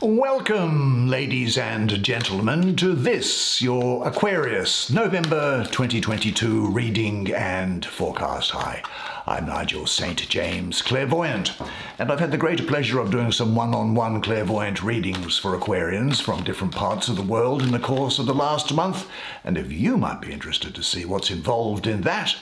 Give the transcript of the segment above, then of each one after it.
Welcome, ladies and gentlemen, to this, your Aquarius November 2022 reading and forecast. Hi, I'm Nigel Saint James, clairvoyant, and I've had the great pleasure of doing some one-on-one clairvoyant readings for Aquarians from different parts of the world in the course of the last month, and if you might be interested to see what's involved in that,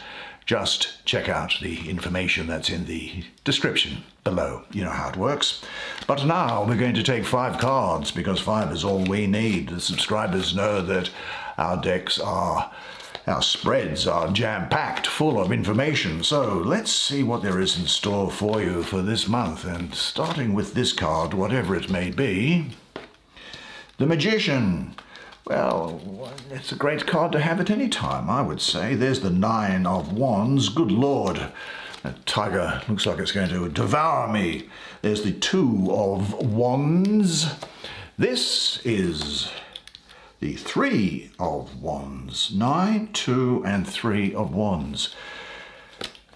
just check out the information that's in the description below. You know how it works. But now we're going to take 5 cards because 5 is all we need. The subscribers know that our spreads are jam-packed full of information. So let's see what there is in store for you for this month. And starting with this card, whatever it may be, the Magician. Well, it's a great card to have at any time, I would say. There's the 9 of Wands. Good Lord, that tiger looks like it's going to devour me. There's the 2 of Wands. This is the 3 of Wands. 9, 2, and 3 of Wands.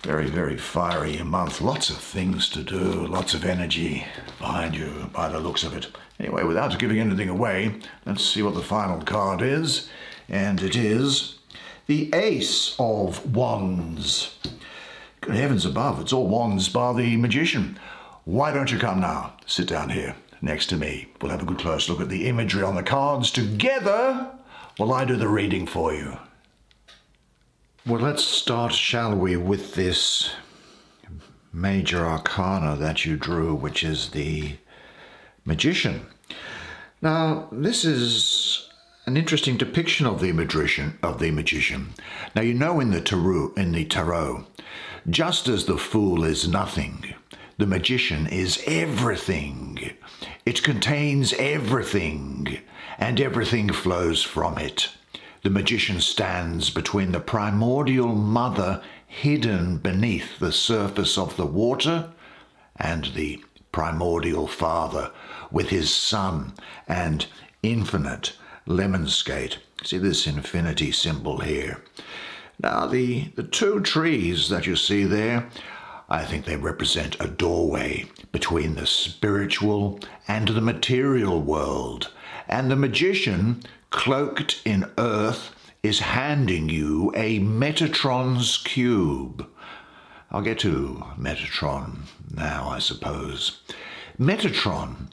Very, very fiery month. Lots of things to do, lots of energy behind you by the looks of it. Anyway, without giving anything away, let's see what the final card is. And it is the Ace of Wands. Good heavens above, it's all wands bar the Magician. Why don't you come now? Sit down here next to me. We'll have a good close look at the imagery on the cards together while I do the reading for you. Well, let's start, shall we, with this major arcana that you drew, which is the Magician. Now, this is an interesting depiction of the magician. Now, you know in the tarot, just as the Fool is nothing, the Magician is everything. It contains everything, and everything flows from it. The Magician stands between the primordial mother hidden beneath the surface of the water and the primordial father with his son and infinite lemon skate. See this infinity symbol here. Now the 2 trees that you see there, I think they represent a doorway between the spiritual and the material world. And the Magician, cloaked in earth, is handing you a Metatron's cube. I'll get to Metatron now, I suppose. Metatron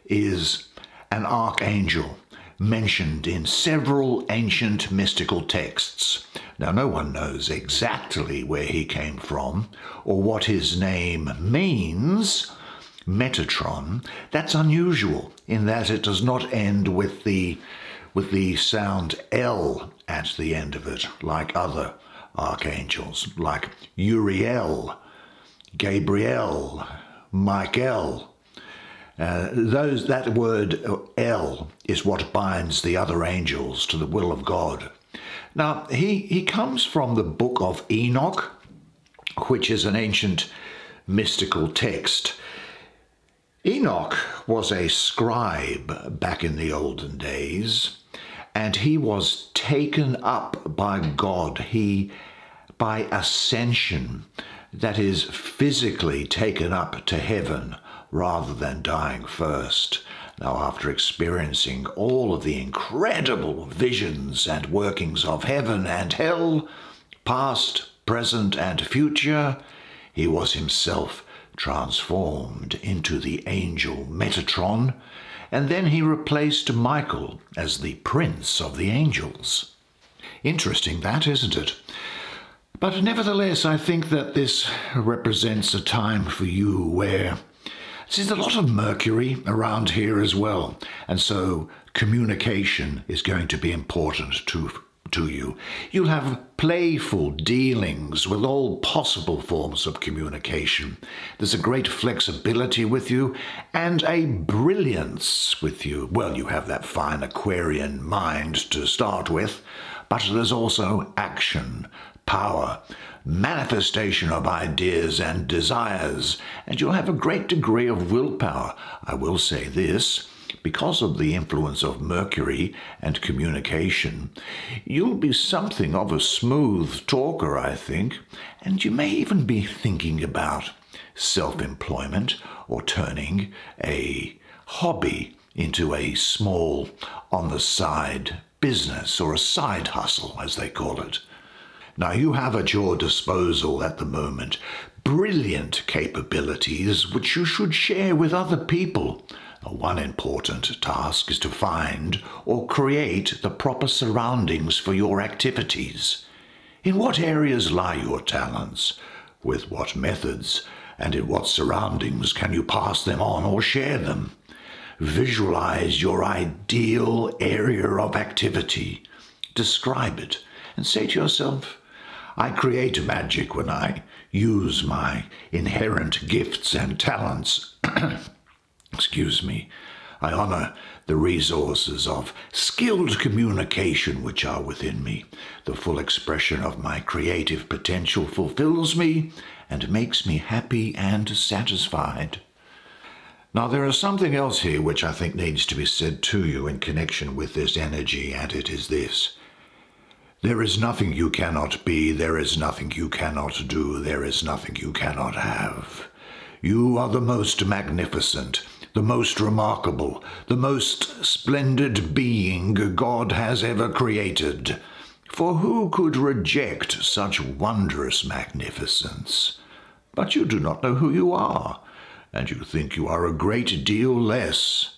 is an archangel mentioned in several ancient mystical texts. Now, no one knows exactly where he came from or what his name means. Metatron, that's unusual in that it does not end with the sound L at the end of it, like other archangels, like Uriel, Gabriel, Michael. That word L is what binds the other angels to the will of God. Now, he comes from the book of Enoch, which is an ancient mystical text. Enoch was a scribe back in the olden days, and he was taken up by God. By ascension, that is, physically taken up to heaven rather than dying first. Now, after experiencing all of the incredible visions and workings of heaven and hell, past, present, and future, he was himself transformed into the angel Metatron, and then he replaced Michael as the prince of the angels. Interesting that, isn't it? But nevertheless, I think that this represents a time for you where there's a lot of Mercury around here as well, and so communication is going to be important to you. You'll have playful dealings with all possible forms of communication. There's a great flexibility with you and a brilliance with you. Well, you have that fine Aquarian mind to start with, but there's also action, power, manifestation of ideas and desires, and you'll have a great degree of willpower. I will say this, because of the influence of Mercury and communication, you'll be something of a smooth talker, I think, and you may even be thinking about self-employment or turning a hobby into a small, on-the-side business, or a side hustle, as they call it. Now, you have at your disposal at the moment brilliant capabilities which you should share with other people. One important task is to find or create the proper surroundings for your activities. In what areas lie your talents? With what methods and in what surroundings can you pass them on or share them? Visualize your ideal area of activity. Describe it and say to yourself, I create magic when I use my inherent gifts and talents. Excuse me. I honor the resources of skilled communication which are within me. The full expression of my creative potential fulfills me and makes me happy and satisfied. Now, there is something else here which I think needs to be said to you in connection with this energy, and it is this. There is nothing you cannot be, there is nothing you cannot do, there is nothing you cannot have. You are the most magnificent, the most remarkable, the most splendid being God has ever created. For who could reject such wondrous magnificence? But you do not know who you are, and you think you are a great deal less.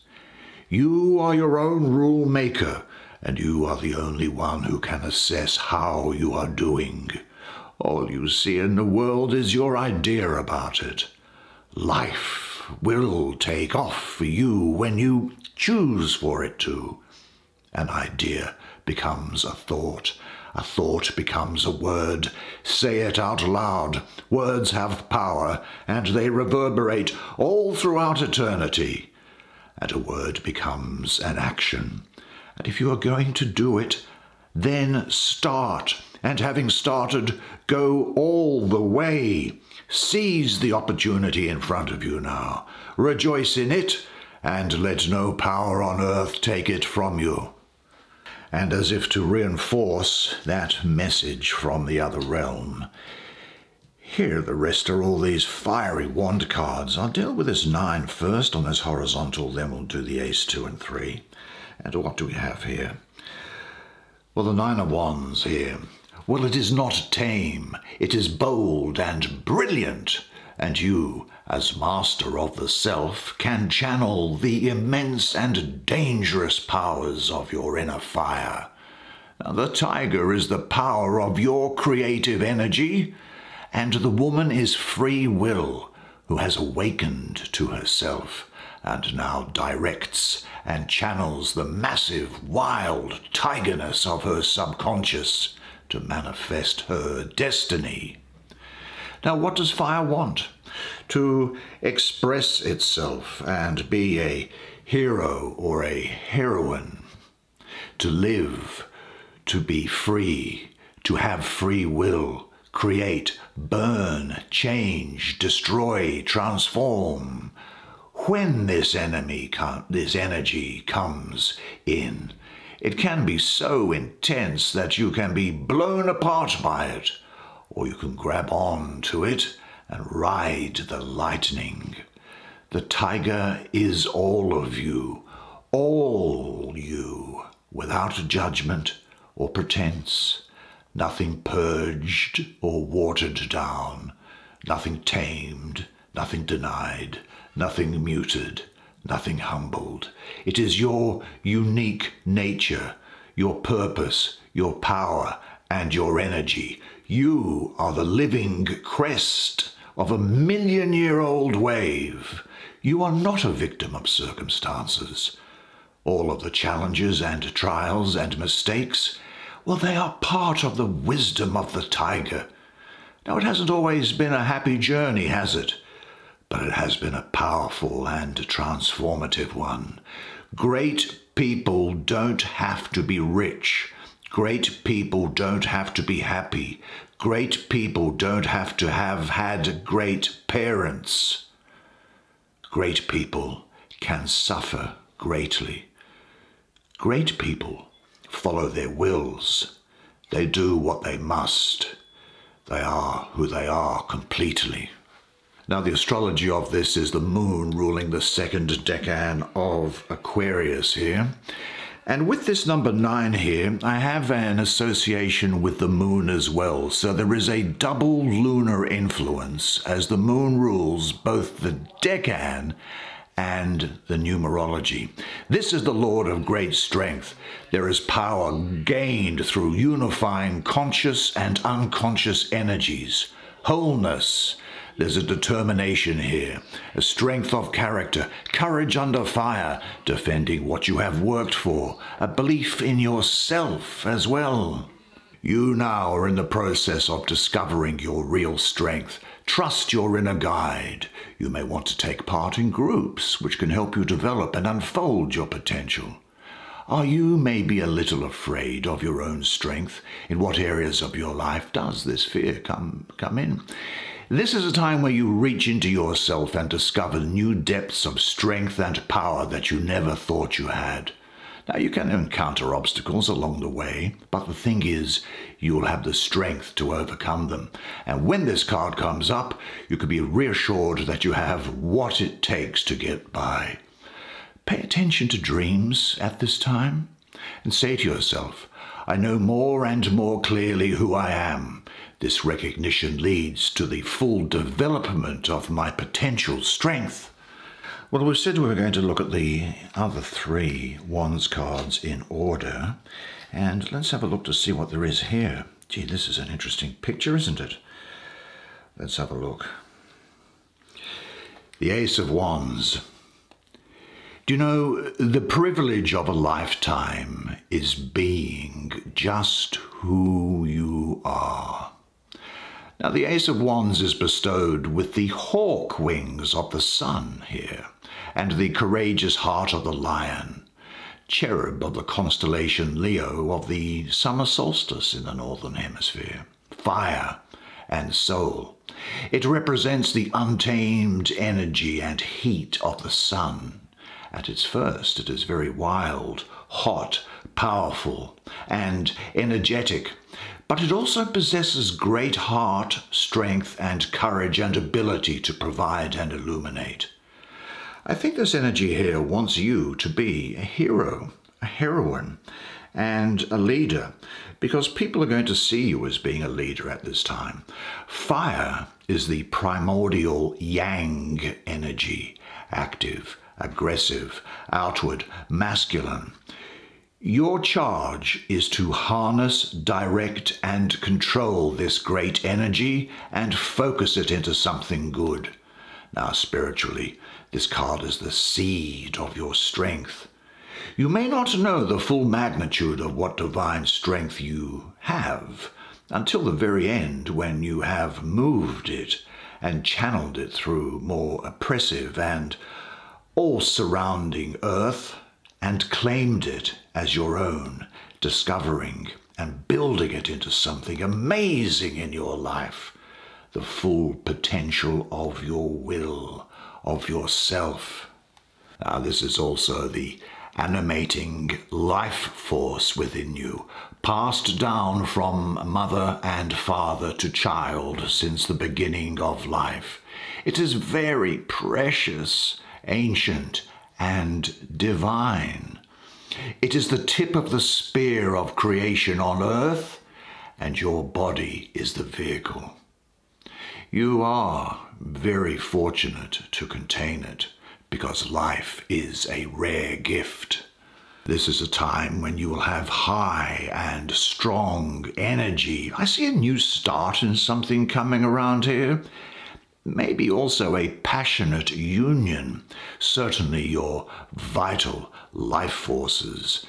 You are your own rule maker, and you are the only one who can assess how you are doing. All you see in the world is your idea about it. Life will take off for you when you choose for it to. An idea becomes a thought becomes a word. Say it out loud. Words have power, and they reverberate all throughout eternity. And a word becomes an action. And if you are going to do it, then start. And having started, go all the way. Seize the opportunity in front of you now. Rejoice in it, and let no power on earth take it from you. And as if to reinforce that message from the other realm, here the rest are all these fiery wand cards. I'll deal with this 9 first on this horizontal, then we'll do the ace 2 and 3. And what do we have here? Well, the 9 of Wands here. Well, it is not tame, it is bold and brilliant, and you, as master of the self, can channel the immense and dangerous powers of your inner fire. Now, the tiger is the power of your creative energy, and the woman is free will, who has awakened to herself, and now directs and channels the massive, wild tigerness of her subconscious to manifest her destiny. Now, what does fire want? To express itself and be a hero or a heroine. To live, to be free, to have free will, create, burn, change, destroy, transform. When this energy comes in, it can be so intense that you can be blown apart by it, or you can grab on to it and ride the lightning. The tiger is all of you, without judgment or pretense, nothing purged or watered down, nothing tamed, nothing denied, nothing muted, nothing humbled. It is your unique nature, your purpose, your power, and your energy. You are the living crest of a million-year-old wave. You are not a victim of circumstances. All of the challenges and trials and mistakes, well, they are part of the wisdom of the tiger. Now, it hasn't always been a happy journey, has it? But it has been a powerful and transformative one. Great people don't have to be rich. Great people don't have to be happy. Great people don't have to have had great parents. Great people can suffer greatly. Great people follow their wills. They do what they must. They are who they are completely. Now, the astrology of this is the moon ruling the second decan of Aquarius here. And with this number 9 here, I have an association with the moon as well. So there is a double lunar influence as the moon rules both the decan and the numerology. This is the Lord of great strength. There is power gained through unifying conscious and unconscious energies. Wholeness. There's a determination here, a strength of character, courage under fire, defending what you have worked for, a belief in yourself as well. You now are in the process of discovering your real strength. Trust your inner guide. You may want to take part in groups which can help you develop and unfold your potential. Are you maybe a little afraid of your own strength? In what areas of your life does this fear come in? This is a time where you reach into yourself and discover new depths of strength and power that you never thought you had. Now, you can encounter obstacles along the way, but the thing is, you'll have the strength to overcome them. And when this card comes up, you can be reassured that you have what it takes to get by. Pay attention to dreams at this time and say to yourself, I know more and more clearly who I am. This recognition leads to the full development of my potential strength. Well, we said we were going to look at the other 3 Wands cards in order, and let's have a look to see what there is here. Gee, this is an interesting picture, isn't it? Let's have a look. The Ace of Wands. Do you know, the privilege of a lifetime is being just who you are. Now, the Ace of Wands is bestowed with the hawk wings of the sun here, and the courageous heart of the lion, cherub of the constellation Leo of the summer solstice in the northern hemisphere, fire and soul. It represents the untamed energy and heat of the sun. At its first, it is very wild, hot, powerful, and energetic. But it also possesses great heart, strength, and courage and ability to provide and illuminate. I think this energy here wants you to be a hero, a heroine, and a leader, because people are going to see you as being a leader at this time. Fire is the primordial yang energy, active, aggressive, outward, masculine. Your charge is to harness, direct, and control this great energy and focus it into something good. Now, spiritually, this card is the seed of your strength. You may not know the full magnitude of what divine strength you have until the very end, when you have moved it and channeled it through more oppressive and all-surrounding earth and claimed it as your own, discovering and building it into something amazing in your life, the full potential of your will, of yourself. Now, this is also the animating life force within you, passed down from mother and father to child since the beginning of life. It is very precious, ancient, and divine. It is the tip of the spear of creation on earth, and your body is the vehicle. You are very fortunate to contain it, because life is a rare gift. This is a time when you will have high and strong energy. I see a new start in something coming around here. Maybe also a passionate union. Certainly your vital life forces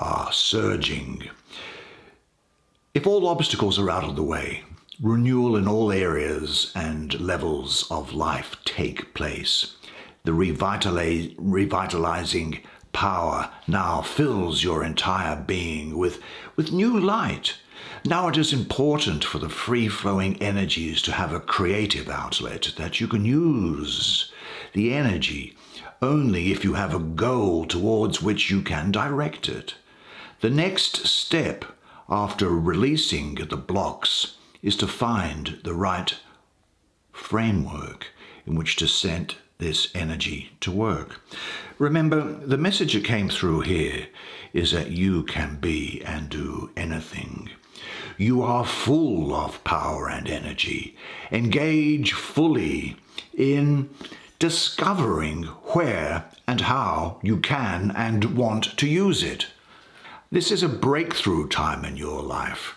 are surging. If all obstacles are out of the way, renewal in all areas and levels of life take place. The revitalizing power now fills your entire being with new light. Now it is important for the free-flowing energies to have a creative outlet that you can use the energy only if you have a goal towards which you can direct it. The next step after releasing the blocks is to find the right framework in which to set this energy to work. Remember, the message that came through here is that you can be and do anything. You are full of power and energy. Engage fully in discovering where and how you can and want to use it. This is a breakthrough time in your life.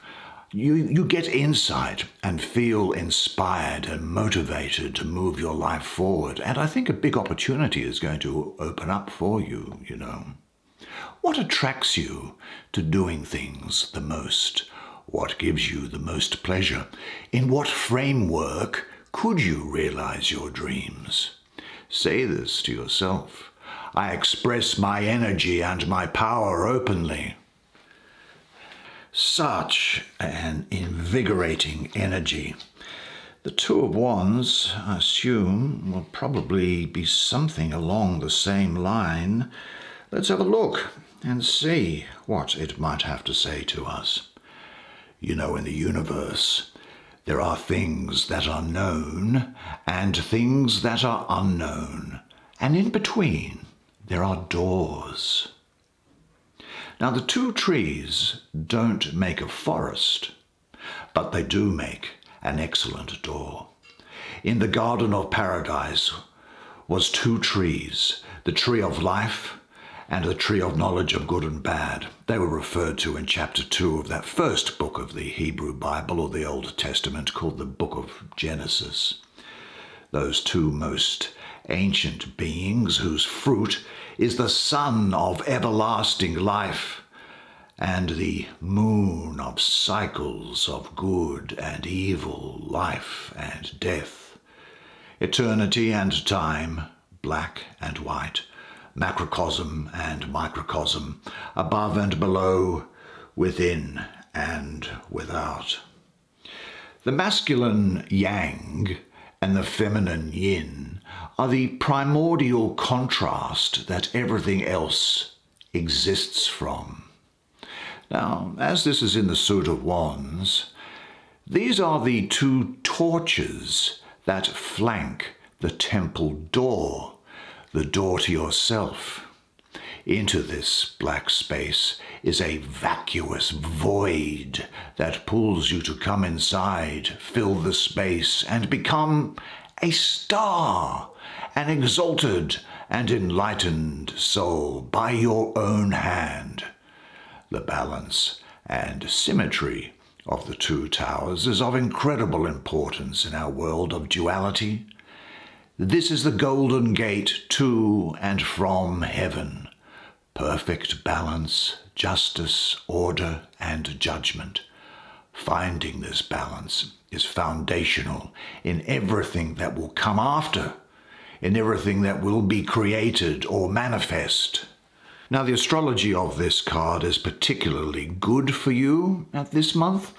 You get insight and feel inspired and motivated to move your life forward. And I think a big opportunity is going to open up for you, you know. What attracts you to doing things the most? What gives you the most pleasure? In what framework could you realize your dreams? Say this to yourself. I express my energy and my power openly. Such an invigorating energy. The Two of Wands, I assume, will probably be something along the same line. Let's have a look and see what it might have to say to us. You know, in the universe, there are things that are known and things that are unknown. And in between, there are doors. Now, the two trees don't make a forest, but they do make an excellent door. In the Garden of Paradise was two trees, the tree of life and the tree of knowledge of good and bad. They were referred to in chapter 2 of that first book of the Hebrew Bible, or the Old Testament, called the Book of Genesis. Those two most ancient beings whose fruit is the sun of everlasting life and the moon of cycles of good and evil, life and death, eternity and time, black and white, macrocosm and microcosm, above and below, within and without. The masculine yang and the feminine yin are the primordial contrast that everything else exists from. Now, as this is in the Suit of Wands, these are the two torches that flank the temple door, the door to yourself. Into this black space is a vacuous void that pulls you to come inside, fill the space, and become a star, an exalted and enlightened soul by your own hand. The balance and symmetry of the two towers is of incredible importance in our world of duality. This is the golden gate to and from heaven. Perfect balance, justice, order, and judgment. Finding this balance is foundational in everything that will come after, in everything that will be created or manifest. Now, the astrology of this card is particularly good for you at this month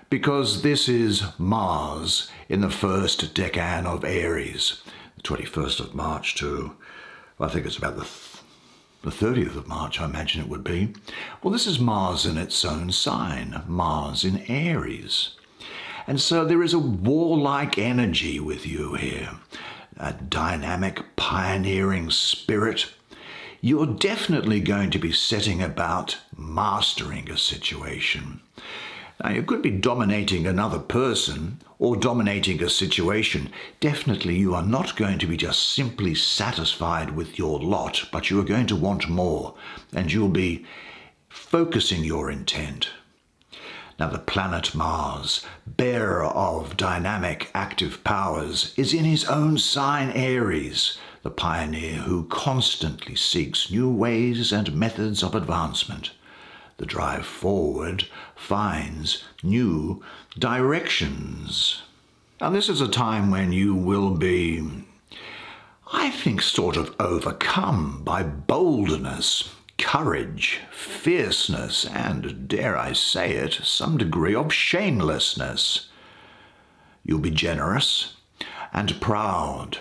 because this is Mars in the first decan of Aries, the 21st of March to, I think it's about the 30th of March, I imagine it would be. Well, this is Mars in its own sign, Mars in Aries. And so there is a warlike energy with you here, a dynamic, pioneering spirit. You're definitely going to be setting about mastering a situation. Now, you could be dominating another person or dominating a situation. Definitely you are not going to be just simply satisfied with your lot, but you are going to want more, and you'll be focusing your intent. Now, the planet Mars, bearer of dynamic, active powers, is in his own sign Aries, the pioneer who constantly seeks new ways and methods of advancement. The drive forward finds new directions. Now, this is a time when you will be, I think, sort of overcome by boldness, courage, fierceness, and, dare I say it, some degree of shamelessness. You'll be generous and proud.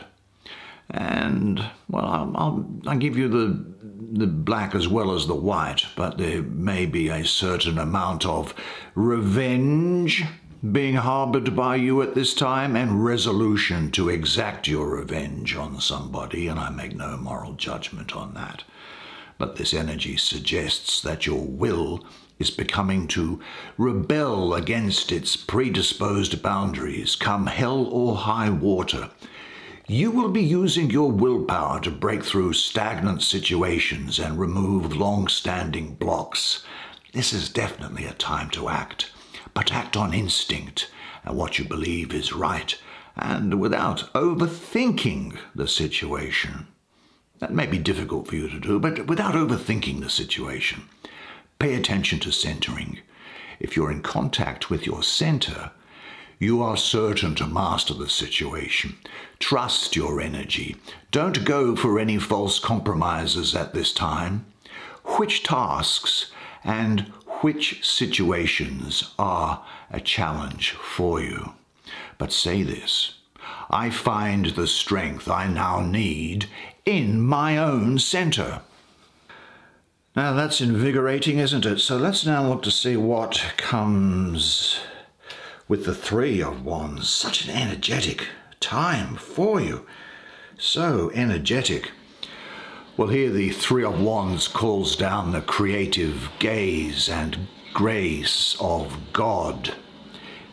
And, well, I'll give you the black as well as the white, but there may be a certain amount of revenge being harbored by you at this time, and resolution to exact your revenge on somebody, and I make no moral judgment on that. But this energy suggests that your will is becoming to rebel against its predisposed boundaries, come hell or high water. You will be using your willpower to break through stagnant situations and remove long-standing blocks. This is definitely a time to act, but act on instinct and what you believe is right, and without overthinking the situation. That may be difficult for you to do, but without overthinking the situation. Pay attention to centering. If you're in contact with your center, you are certain to master the situation. Trust your energy. Don't go for any false compromises at this time. Which tasks and which situations are a challenge for you? But say this: I find the strength I now need in my own center. Now that's invigorating, isn't it? So let's now look to see what comes with the Three of Wands. Such an energetic time for you. So energetic. Well, here the Three of Wands calls down the creative gaze and grace of God.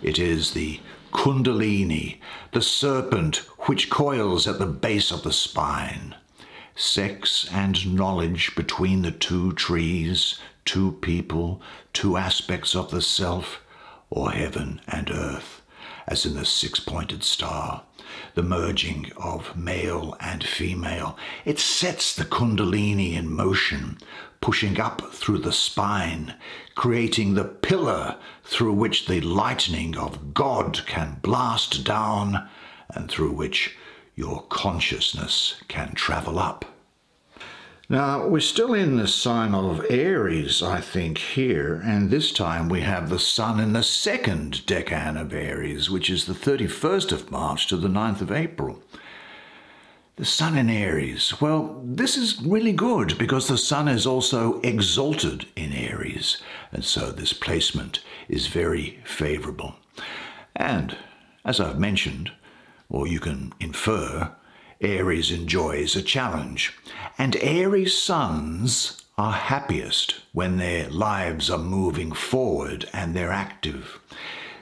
It is the Kundalini, the serpent which coils at the base of the spine. Sex and knowledge between the two trees, two people, two aspects of the self, or heaven and earth, as in the six-pointed star, the merging of male and female. It sets the Kundalini in motion, pushing up through the spine, creating the pillar through which the lightning of God can blast down, and through which your consciousness can travel up. Now, we're still in the sign of Aries, I think, here, and this time we have the Sun in the second decan of Aries, which is the 31st of March to the 9th of April. The Sun in Aries. Well, this is really good because the Sun is also exalted in Aries, and so this placement is very favorable. And, as I've mentioned, or you can infer, Aries enjoys a challenge, and Aries suns are happiest when their lives are moving forward and they're active.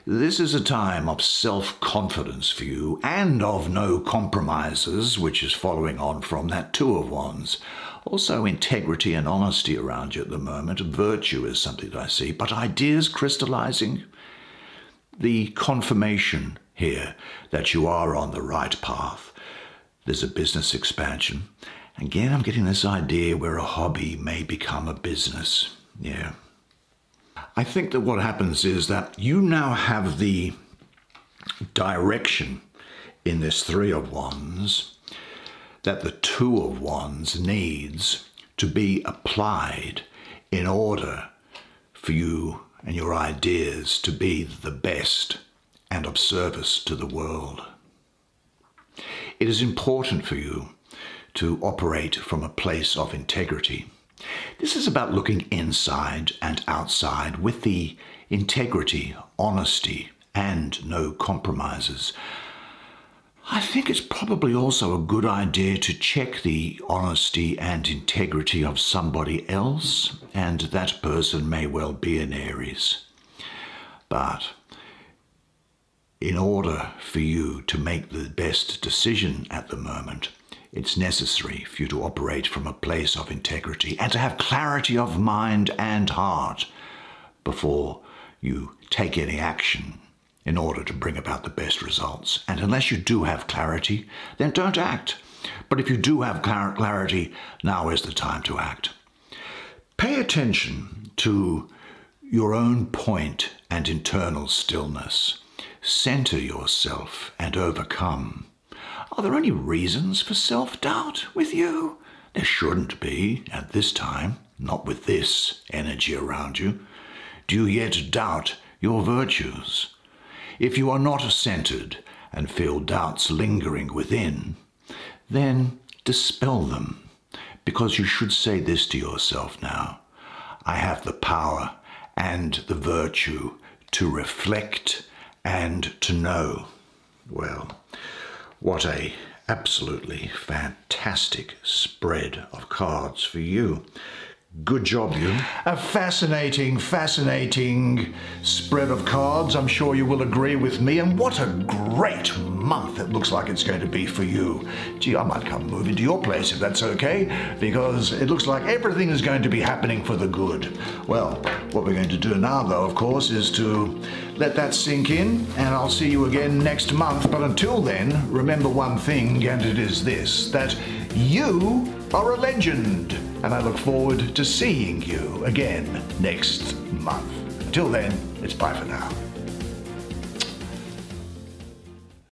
This is a time of self-confidence for you and of no compromises, which is following on from that Two of Wands. Also integrity and honesty around you at the moment. Virtue is something that I see, but ideas crystallizing. The confirmation here that you are on the right path. There's a business expansion. Again, I'm getting this idea where a hobby may become a business. Yeah. I think that what happens is that you now have the direction in this Three of Wands that the Two of Wands needs to be applied in order for you and your ideas to be the best and of service to the world. It is important for you to operate from a place of integrity. This is about looking inside and outside with the integrity, honesty, and no compromises. I think it's probably also a good idea to check the honesty and integrity of somebody else, and that person may well be an Aries. But in order for you to make the best decision at the moment, it's necessary for you to operate from a place of integrity and to have clarity of mind and heart before you take any action in order to bring about the best results. And unless you do have clarity, then don't act. But if you do have clarity, now is the time to act. Pay attention to your own point and internal stillness. Center yourself and overcome. Are there any reasons for self-doubt with you? There shouldn't be at this time, not with this energy around you. Do you yet doubt your virtues? If you are not centered and feel doubts lingering within, then dispel them, because you should say this to yourself now: I have the power and the virtue to reflect and to know. Well, what a absolutely fantastic spread of cards for you. Good job, you. A fascinating spread of cards. I'm sure you will agree with me. And what a great month it looks like it's going to be for you. Gee, I might come move into your place if that's okay, because it looks like everything is going to be happening for the good. Well, what we're going to do now, though, of course, is to let that sink in, and I'll see you again next month. But until then, remember one thing, and it is this, that you are a legend. And I look forward to seeing you again next month. Until then, it's bye for now.